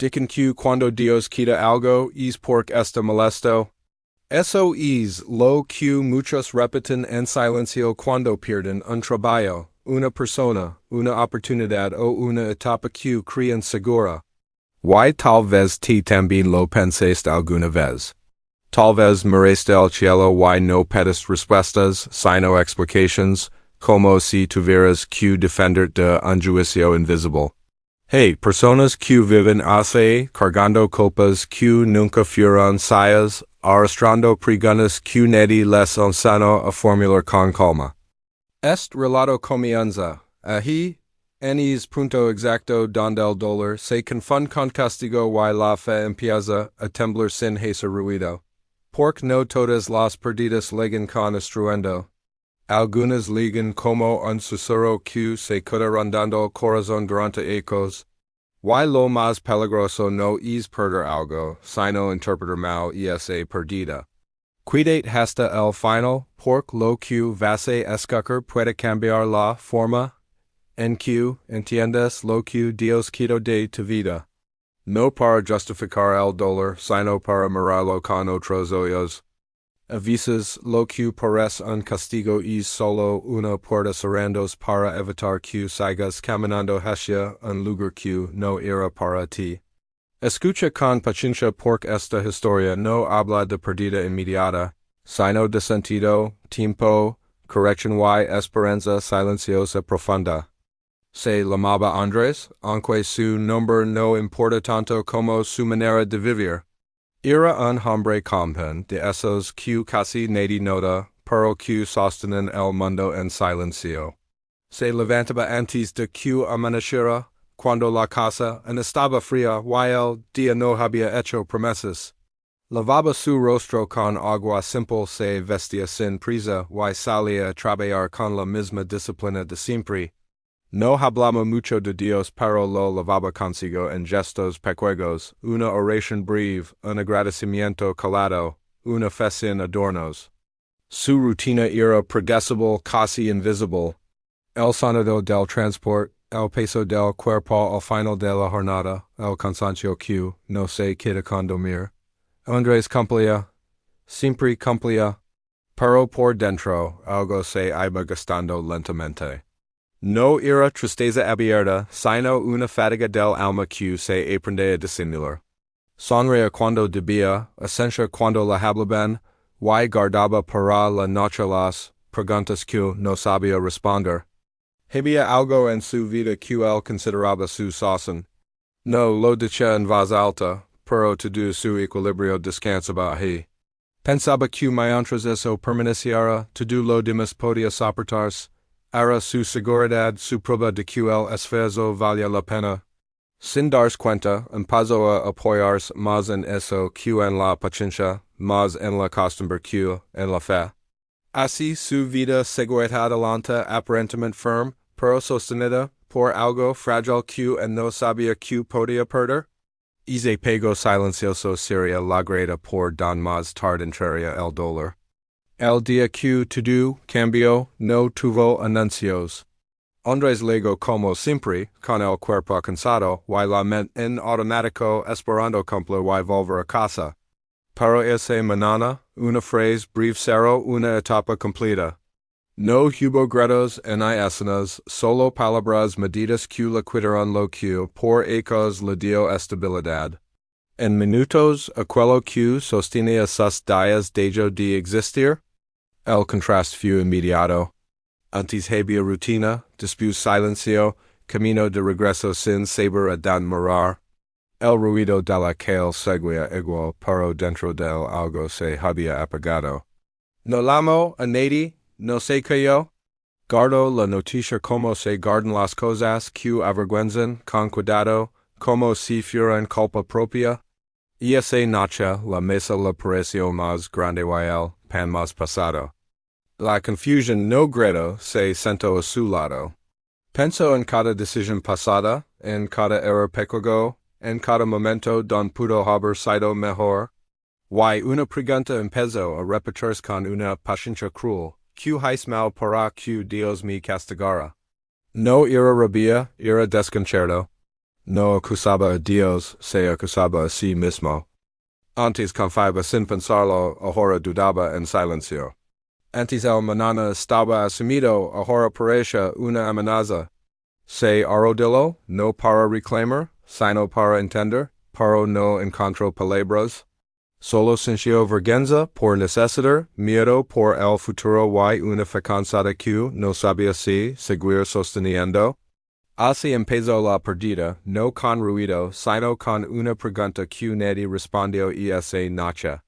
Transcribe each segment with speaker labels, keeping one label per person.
Speaker 1: Dicen q cuando Dios quita algo, es porque está molesto. Eso es lo que muchos repiten en silencio cuando pierden un trabajo, una persona, una oportunidad o una etapa que creen segura. Y tal vez te también lo pensaste alguna vez. Tal vez miraste al cielo y no pediste respuestas, sino explications, como si tuvieras que defenderte de un juicio invisible. Hey, personas que viven así, cargando culpas que nunca fueron suyas, arrastrando preguntas que nadie les enseñó a formular con calma. Este relato comienza, aquí, en es punto exacto donde el dolor se confunde con castigo y la fe empieza a temblar sin hacer ruido. Porque no todas las perdidas llegan con estruendo. Algunas llegan como un susurro que se queda rondando el corazón durante ecos. Y lo más peligroso no es perder algo, sino interpretar mal esa perdida. Cuidate hasta el final, porque lo que vas a escoger puede cambiar la forma en que entiendes lo que Dios quitó de tu vida. No para justificar el dolor, sino para mirarlo con otros ojos. A veces lo que parece un castigo es solo una puerta cerrándose para evitar que sigas caminando hacia un lugar que no era para ti. Escucha con paciencia porque esta historia no habla de pérdida inmediata, sino de sentido, tiempo, corrección y esperanza silenciosa profunda. Se llamaba Andrés, aunque su nombre no importa tanto como su manera de vivir. Era un hombre común de esos que casi nadie nota, pero que sostienen el mundo en silencio. Se levantaba antes de que amaneciera, cuando la casa estaba fría y el día no había hecho promesas. Lavaba su rostro con agua simple, se vestía sin prisa y salía a trabajar con la misma disciplina de siempre. No hablaba mucho de Dios, pero lo lavaba consigo en gestos pequeños, una oración breve, un agradecimiento calado, una fe sin adornos. Su rutina era predecible, casi invisible. El sonido del transporte, el peso del cuerpo al final de la jornada, el cansancio que no se quita con dormir. Andrés cumplía, siempre cumplía, pero por dentro algo se iba gastando lentamente. No era tristeza abierta, sino una fatiga del alma que se aprende a disimular. Sonreía cuando debía, esencia cuando la hablaban, y guardaba para la noche las preguntas que no sabía responder. Había algo en su vida que él consideraba su sazón. No lo decía en voz alta, pero todo su equilibrio descansaba ahí. Pensaba que mientras eso permaneciera, todo lo demás podía soportarse. Era su seguridad, su prueba de que el esfuerzo valía la pena. Sin darse cuenta, empezó a apoyarse más en eso que en la paciencia, más en la costumbre que en la fe. Así su vida seguía adelante aparentemente firme, pero sostenida por algo frágil que no sabía que podía perder. Ese pego silencioso sería logrado por don más tarde entraría el dolor. El día que todo cambió no tuvo anuncios. Andrés llegó como siempre, con el cuerpo cansado y la mente en automático esperando cumplir y volver a casa. Pero esa mañana, una frase breve cerró una etapa completa. No hubo gritos ni escenas, solo palabras medidas que le quitaron lo que por ecos le dio estabilidad. En minutos, aquello que sostenía sus días dejó de existir. El contraste fue inmediato. Antes había rutina, después silencio, camino de regreso sin saber a dónde mirar. El ruido de la calle seguía igual, pero dentro del algo se había apagado. No llamó a nadie, no se cayó. Guardo la noticia como se guardan las cosas que avergüenzan, con cuidado, como si fueran culpa propia. Y esa noche la mesa le pareció más grande y el pan más pesado. La confusión no gritó, se sentó a su lado. Pensó en cada decisión pasada, en cada error pequeño, en cada momento donde pudo haber sido mejor. Y una pregunta empezó a repetirse con una paciencia cruel. ¿Qué hice mal para que Dios me castigara? No era rabia, era desconcierto. No acusaba a Dios, se acusaba a sí mismo. Antes confiaba sin pensarlo, ahora dudaba en silencio. Antes el mañana estaba asumido, ahora parece una amenaza. Se arrodilló, no para reclamar, sino para entender, pero no encontró palabras. Solo sintió vergüenza por necesidad, miedo por el futuro y una cansada que no sabía si seguir sosteniendo. Así empezó la perdida, no con ruido, sino con una pregunta que nadie respondió y esa noche.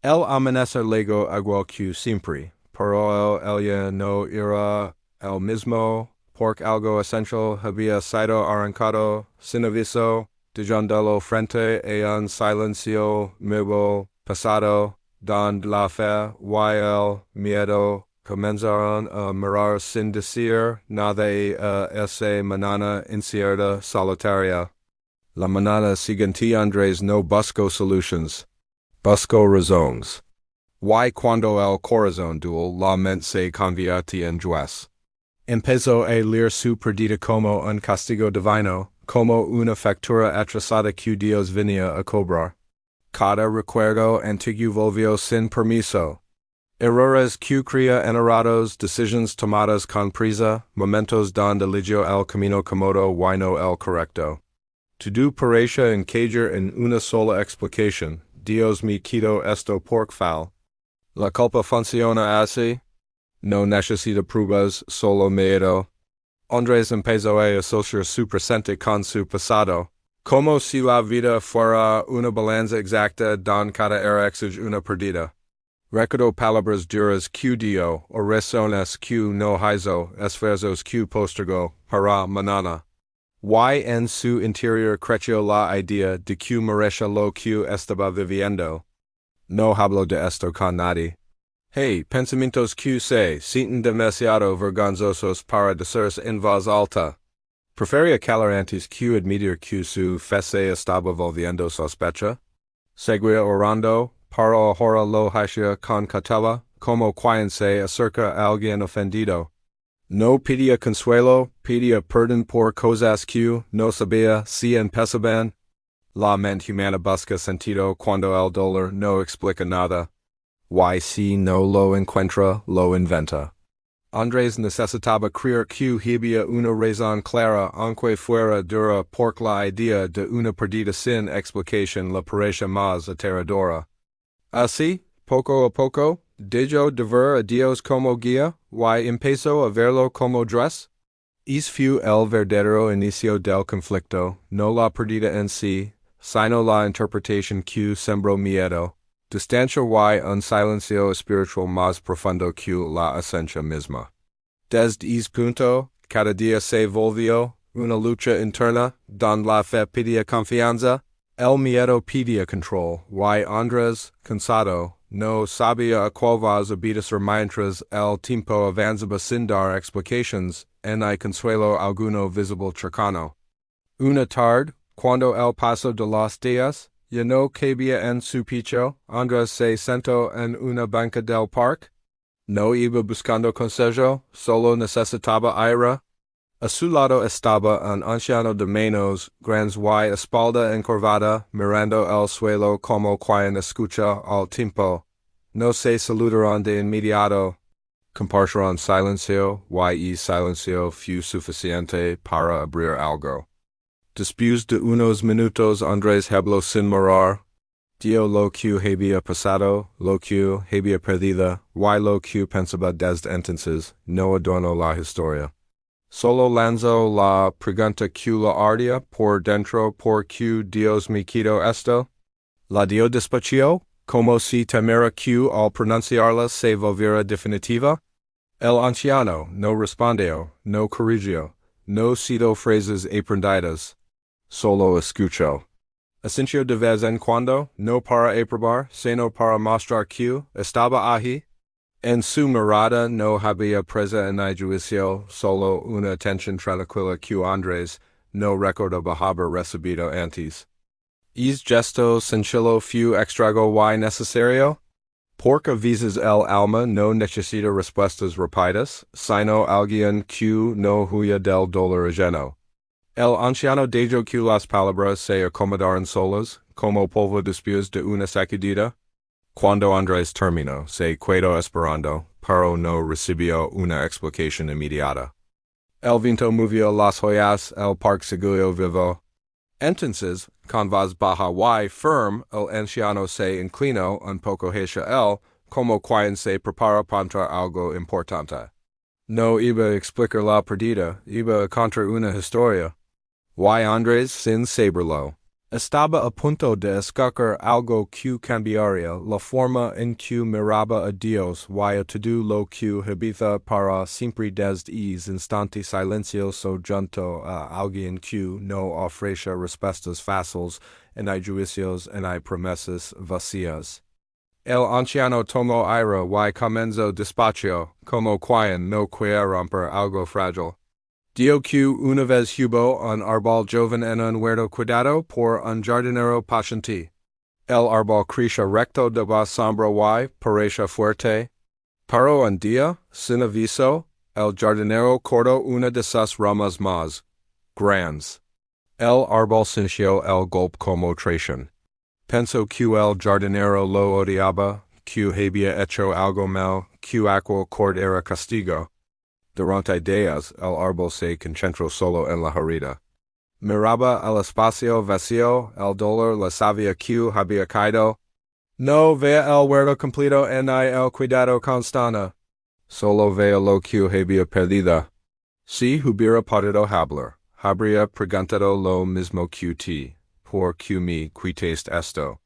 Speaker 1: El amanecer llegó igual que siempre, pero ella no era el mismo, porque algo esencial había sido arrancado sin aviso, dejándolo frente a un silencio nuevo, pasado, donde la fe y el miedo comenzaron a mirar sin decir nada a esa mañana incierta solitaria. La mañana siguiente Andrés no buscó solutions, buscó razones. Y cuando el corazón dual la mente se convierte en juez. Empezó a leer su perdida como un castigo divino, como una factura atrasada que Dios venía a cobrar. Cada recuerdo antiguo volvió sin permiso. Errores que creía enerados, decisions tomadas con prisa, momentos donde eligió el camino cómodo y no el correcto. Todo parece encajar en una sola explicación. Dios me quitó esto por fall. La culpa funciona así. No necesita pruebas, solo miedo. Andrés empezó a asociar su presente con su pasado, como si la vida fuera una balanza exacta donde cada era exige una perdida. Recordó palabras duras que dio, oraciones que no hizo, esfuerzos que postergó, para mañana. Y en su interior creció la idea de que merece lo que estaba viviendo. No hablo de esto con nadie. Hey, pensamientos que se sienten demasiado vergonzosos para decirse en voz alta. Prefería calar antes que admitir que su fe se estaba volviendo sospecha. Seguía orando, para ahora lo hacía con cautela, como quien se acerca a alguien ofendido. No pedía consuelo, pedía perdón por cosas que no sabía si empezaban. La mente humana busca sentido cuando el dolor no explica nada. Y si no lo encuentra, lo inventa. Andrés necesitaba creer que había una razón clara aunque fuera dura porque la idea de una perdida sin explicación le parecía más aterradora. Así, poco a poco, dejó de ver a Dios como guía y empezó a verlo como dress. Es fue el verdadero inicio del conflicto, no la perdida en sí, sino la interpretación que sembró miedo. Distancia y un silencio espiritual más profundo que la esencia misma. Desde ese punto, cada día se volvió una lucha interna, donde la fe pedía confianza, el miedo pedía control, y Andrés, cansado, no sabía a cuál obedecer mientras el tiempo avanzaba sin dar explicaciones, en hay consuelo alguno visible cercano. Una tarde, cuando el paso de los días, ya no cabía en su pecho, Andrés se sentó en una banca del parque. No iba buscando consejo, solo necesitaba aire. A su lado estaba un anciano de manos grandes y espalda encorvada, mirando el suelo como quien escucha al tiempo. No se saludaron de inmediato. Compartieron silencio, y silencio fue suficiente para abrir algo. Después de unos minutos Andrés habló sin mirar. Dio lo que había pasado, lo que había perdido, y lo que pensaba desde entonces, no adornó la historia. Solo lanzó la pregunta que la ardía por dentro ¿por qué Dios me quitó esto? La dio despacio, como si temiera que al pronunciarla se volviera definitiva. El anciano no respondió, no corrigió, no citó frases aprendidas. Solo escuchó. Asintió de vez en cuando, no para aprobar, sino para mostrar que estaba allí. En su mirada no había presa en el juicio, solo una atención tranquila que Andrés no recordaba haber recibido antes. ¿Es gesto sencillo fue extrago y necesario? Porque a veces el alma no necesita respuestas rápidas, sino alguien que no huya del dolor ajeno. El anciano dejo que las palabras se acomodaron solas, como polvo después de una sacudida. Cuando Andrés terminó, se quedó esperando, pero no recibió una explicación inmediata. El viento movió las hojas, el parque siguió vivo. Entonces, con voz baja y firme, el anciano se inclinó un poco hacia él, como quien se prepara para algo importante. No iba a explicar la perdida, iba a contar una historia. Y Andrés, sin saberlo, estaba a punto de escoger algo que cambiaría la forma en que miraba a Dios y a todo lo que habita para siempre desde ese instante silencioso junto a alguien que no ofrece respuestas fáciles en hay juicios en hay promesas vacías. El anciano tomó aire y comenzó despacio, como quien no quiere romper algo frágil. Dio que una vez hubo un árbol joven en un huerto cuidado por un jardinero paciente. El árbol crecía recto de la sombra y parecía fuerte. Pero un día, sin aviso, el jardinero cortó una de sus ramas más grandes. El árbol sintió el golpe como traición. Pensó que el jardinero lo odiaba, que había hecho algo mal, que aquel corte era castigo. Durante días, el árbol se concentró solo en la herida. Miraba el espacio vacío, el dolor le sabía que había caído. No veía el huerto completo en el cuidado constante. Solo veía lo que había perdido. Si hubiera podido hablar, habría preguntado lo mismo que ti. ¿Por qué me quitaste esto?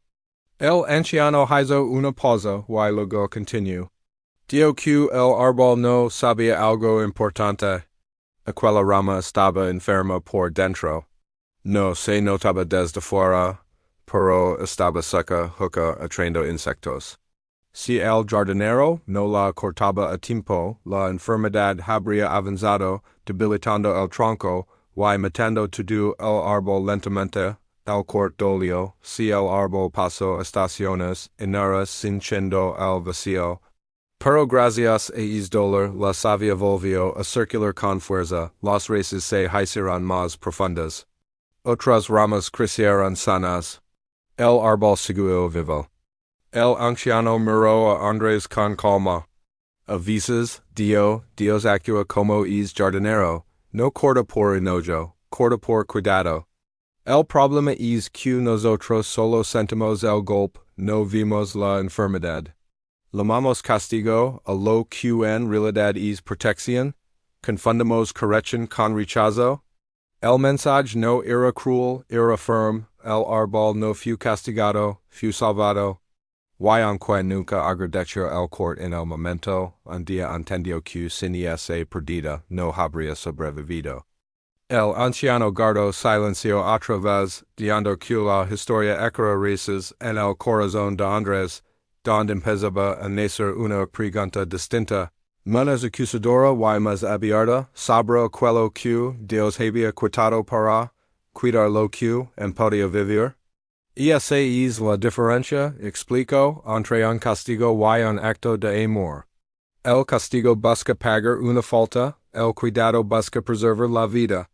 Speaker 1: El anciano hizo una pausa y luego continuó. Dio que el árbol no sabía algo importante. Aquella rama estaba enferma por dentro. No se notaba desde fuera, pero estaba seca, juca, atrayendo insectos. Si el jardinero no la cortaba a tiempo, la enfermedad habría avanzado, debilitando el tronco, y matando todo el árbol lentamente. El corte dolió. Si el árbol pasó estaciones enteras sintiendo el vacío. Pero gracias a ese dolor, la savia volvió a circular con fuerza, las raíces se hicieron más profundas. Otras ramas crecieron sanas. El árbol siguió vivo. El anciano miró a Andrés con calma. A veces, Dios actúa como es jardinero, no corta por enojo, corta por cuidado. El problema es que nosotros solo sentimos el golpe, no vimos la enfermedad. Llamamos castigo a lo que en realidad es protección. Confundimos corrección con rechazo. El mensaje no era cruel, era firme. El árbol no fue castigado, fue salvado. Y aunque nunca agradeció el corte en el momento, un día entendió que sin esa perdida no habría sobrevivido. El anciano guardó silencio otra vez, diciendo que la historia ecara raíces en el corazón de Andrés, donde empezaba a nacer una pregunta distinta, menos acusadora y más abierta, sobre aquello que Dios había quitado para cuidar lo que podía vivir. Y esa es la diferencia, explicó, entre un castigo y un acto de amor. El castigo busca pagar una falta, el cuidado busca preservar la vida.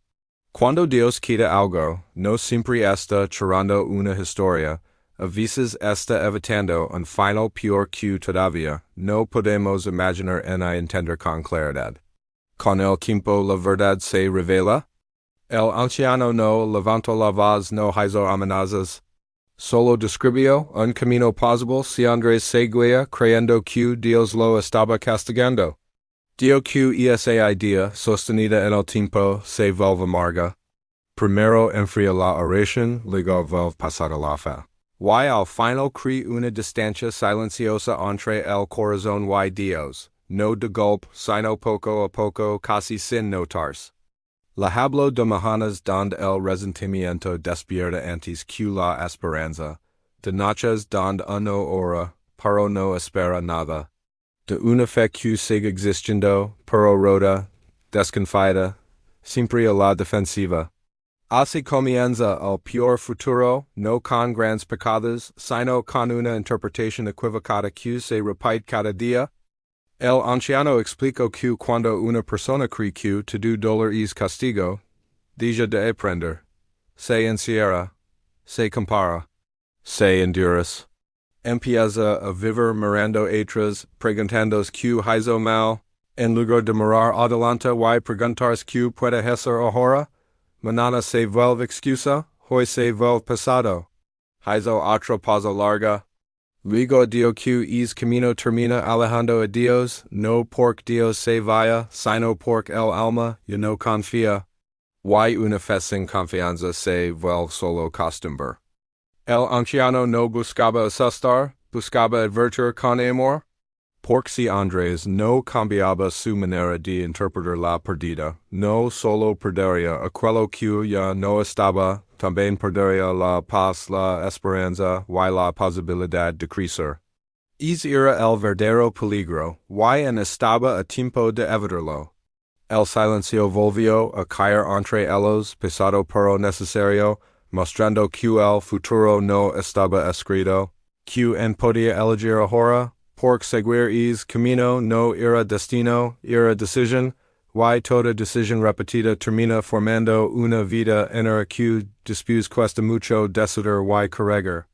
Speaker 1: Cuando Dios quita algo, no siempre está tirando una historia, a veces está evitando un final peor que todavía no podemos imaginar ni entender con claridad. Con el tiempo la verdad se revela. El anciano no levantó la voz, no hizo amenazas. Solo describió un camino posible si Andrés seguía creyendo que Dios lo estaba castigando. Dio que esa idea, sostenida en el tiempo, se vuelve amarga. Primero enfría la oración, luego vuelve pasada la fe. Y al final crea una distancia silenciosa entre el corazón y Dios, no de golpe, sino poco a poco, casi sin notarse. La hablo de mañanas donde el resentimiento despierta antes que la esperanza, de noches donde uno ora, pero no espera nada, de una fe que sigue existiendo, pero rota, desconfiada, siempre a la defensiva. Así comienza el peor futuro, no con grandes pecados, sino con una interpretación equivocada que se repite cada día. El anciano explicó que cuando una persona cree que todo dolor es castigo, Deja de aprender. Se encierra. Se compara. Se enduras. Empieza a viver mirando atrás, preguntándos que hizo mal, en lugar de mirar adelante y preguntarse que puede hacer ahora. Mañana se vuelve excusa, hoy se vuelve pasado. Hizo otra pausa larga. Luego dio que es camino termina alejando a Dios, no porque Dios se vaya, sino porque el alma ya no confía. Y una fe sin confianza se vuelve solo costumbre. El anciano no buscaba asustar, buscaba advertir con amor. Porque si Andrés no cambiaba su manera de interpretar la perdida, no solo perdería aquello que ya no estaba, también perdería la paz, la esperanza y la posibilidad de crecer. Era el verdadero peligro, y en estaba a tiempo de evitarlo. El silencio volvió a caer entre ellos, pesado pero necesario, mostrando que el futuro no estaba escrito, que en podía elegir ahora, porque seguir es camino no era destino, era decisión, y toda decisión repetida termina formando una vida en la que después cuesta mucho decidir y corregir.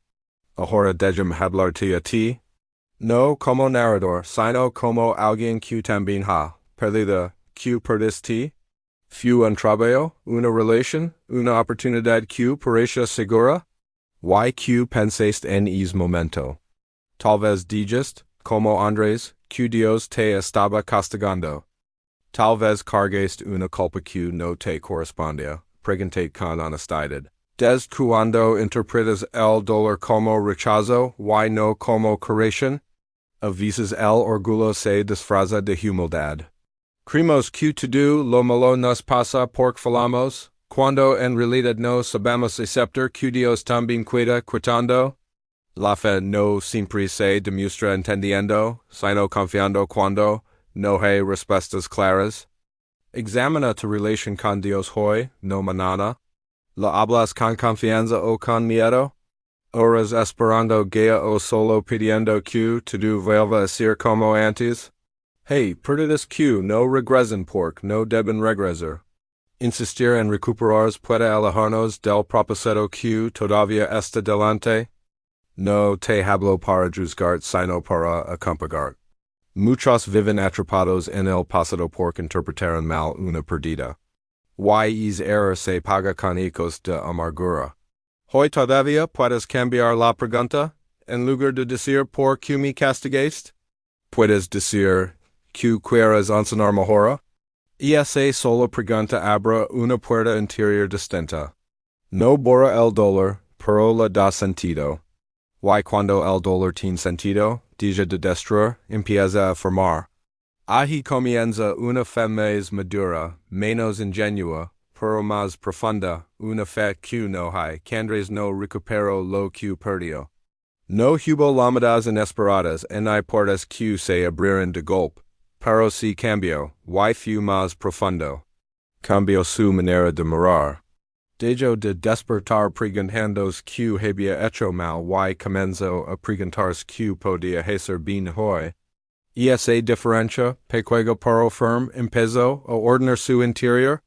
Speaker 1: Ahora déjame hablarte a ti. No como narrador, sino como alguien que también ha perdido, que perdiste. Fue un trabajo, una relación, una oportunidad que parecía segura. Y que pensaste en ese momento. Tal vez dijiste, como Andrés, que Dios te estaba castigando. Tal vez cargaste una culpa que no te correspondía, pregunté con honestidad. Desde cuando interpretas el dolor como rechazo, y no como corrección? A veces el orgullo se disfraza de humildad. Creemos que todo lo malo nos pasa porque fallamos, cuando en realidad no sabemos aceptar que Dios también quita quitando. La fe no siempre se demuestra entendiendo, sino confiando cuando no hay respuestas claras. Examina tu relación con Dios hoy, no mañana. ¿La hablas con confianza o con miedo? ¿Oras esperando guía o solo pidiendo que todo vuelva a ser como antes? Hey, perdidas que no regresen porque no deben regresar. Insistir en recuperar puede alejarnos del propósito que todavía está delante. No te hablo para juzgar sino para acompañar. Muchos viven atrapados en el pasado porque interpretaron mal una perdida. Y es error se paga con ecos de amargura. Hoy todavía puedes cambiar la pregunta, en lugar de decir por qué me castigaste. Puedes decir, ¿qué quieres enseñar mejor? Esa sola pregunta abre una puerta interior distinta. No borra el dolor, pero le da sentido. Y cuando el dolor tiene sentido, deja de destruir, empieza a formar. Ahí comienza una fe más madura, menos ingenua, pero más profunda, una fe que no hay, Andrés no recuperó lo que perdió. No hubo llamadas inesperadas en hay puertas que se abrieron de golpe, pero si cambió, y fue más profundo. Cambió su manera de mirar. Dejó de despertar preguntándose que había hecho mal y comenzó a preguntarse que podía hacer bien hoy. Esa diferencia, pequeña pero firme, empezó a ordenar su interior.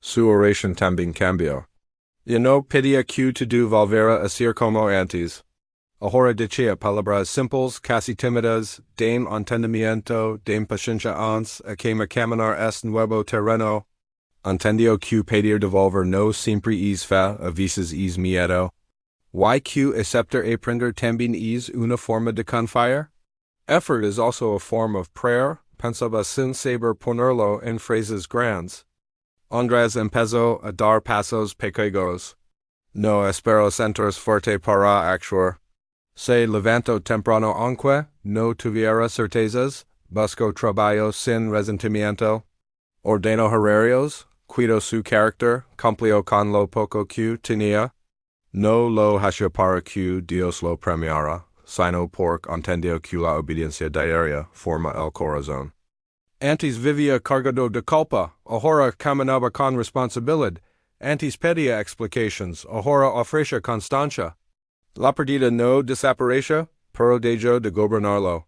Speaker 1: Su oración también cambió. Ya no pedía que todo volviera a ser como antes. Ahora decía palabras simples, casi tímidas, dame entendimiento, dame paciencia ans, a que me caminar es nuevo terreno. Entendió que pedir devolver no siempre es fe, a veces es miedo. Y que aceptar aprender también es una forma de confiar. Effort is also a form of prayer, pensaba sin saber ponerlo en phrases grandes. Andrés empezó a dar pasos pequeños. No espero sentirse fuerte para actuar. Se levantó temprano aunque no tuviera certezas, buscó trabajo sin resentimiento. Ordenó horarios, cuidó su carácter, cumplió con lo poco que tenía. No lo hacía para que Dios lo premiara, sino porque entendió que la obediencia diaria forma el corazón. Antes vivía cargado de culpa, ahora caminaba con responsabilidad. Antes pedía explicaciones, ahora ofrece constancia. La perdida no desapareció, pero dejó de gobernarlo.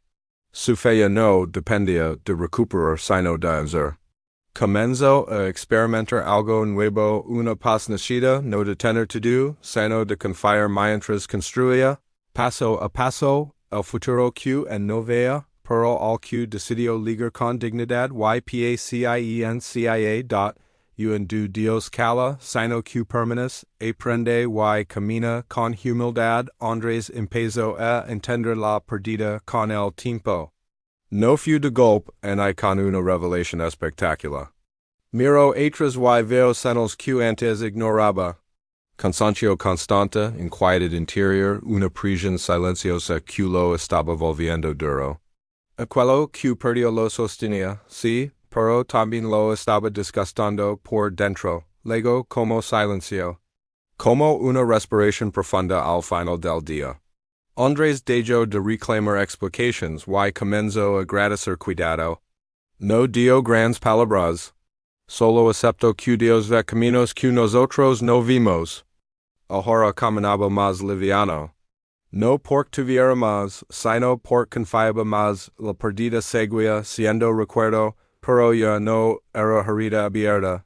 Speaker 1: Su fe no dependía de recuperar sino de hacer. Comenzo a experimentar algo nuevo una paz nacida no detener to do, sino de confiar mientras construya, paso a paso, el futuro que en no vea, pero al que decidió ligar con dignidad ypaciencia dot, en du Dios cala, sino que permanes, aprende y camina con humildad, Andres empezo a entender la perdida con el tiempo. No fue de golpe, en I con una revelación espectacular. Miro atrás y veo señales que antes ignoraba. Cansancio constante, inquietud interior, una prisión silenciosa que lo estaba volviendo duro. Aquello que perdió lo sostenía, sí, pero también lo estaba desgastando por dentro, luego como silencio. Como una respiración profunda al final del día. Andres dejó de reclamar explications y comenzó a agradecer cuidado. No dio grandes palabras. Solo acepto que Dios ve caminos que nosotros no vimos. Ahora caminaba más liviano. No porque tuviera más, sino porque confiaba más, la perdida seguía siendo recuerdo, pero ya no era herida abierta.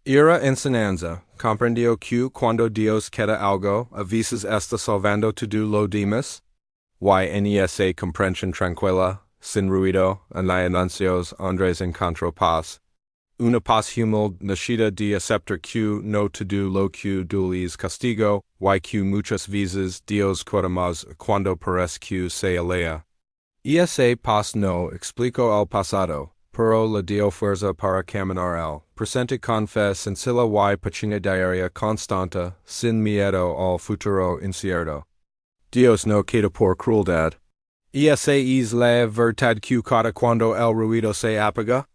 Speaker 1: Era enseñanza, comprendió que cuando Dios quita algo, a veces está salvando todo lo demás. Esa comprensión tranquila, sin ruido, en anuncios Andres encontró paz. Una paz humilde nacida de aceptar que no todo lo que duele castigo, y que muchas veces Dios quita más cuando parece que se alea. Esa paz no explicó el pasado, pero le dio fuerza para caminar el presente con fe sencilla y pequeña diaria constante, sin miedo al futuro incierto. Dios no quita por crueldad. Esa es la verdad que quita cuando el ruido se apaga.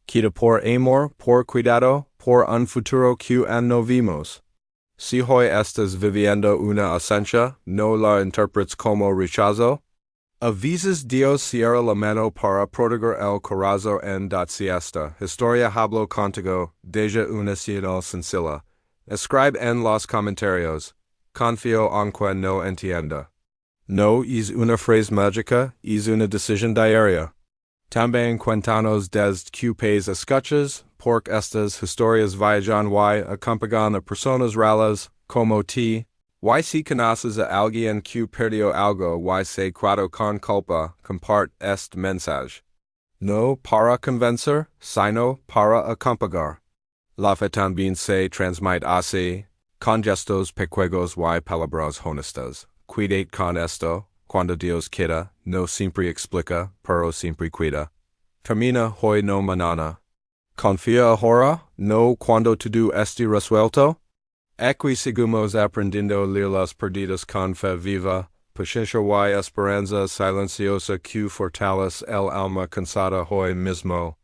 Speaker 1: Quita por amor, por cuidado, por un futuro que aún no vimos. Si hoy estás viviendo una ausencia, no la interpretes como rechazo. A veces Dios cierra la mano para proteger el corazón en siesta. Historia hablo contigo, deja una señal sencilla. Escribe en los comentarios. Confío aunque no entienda. No es una frase mágica, es una decisión diaria. También cuéntanos desde que país escuchas, porque estas historias viajan y acompañan a personas raras, como ti. Y si conoces a alguien que perdió algo y se quedó con culpa, comparte este mensaje. No para convencer, sino para acompañar. La fe también se transmite así, con gestos pequeños y palabras honestas. Cuidate con esto. Cuando Dios quita, no siempre explica, pero siempre cuida. Termina hoy no mañana. Confía ahora, no cuando todo esté resuelto. Aquí seguimos aprendiendo las perdidas con fe viva, paciencia y esperanza silenciosa que fortalece el alma cansada hoy mismo.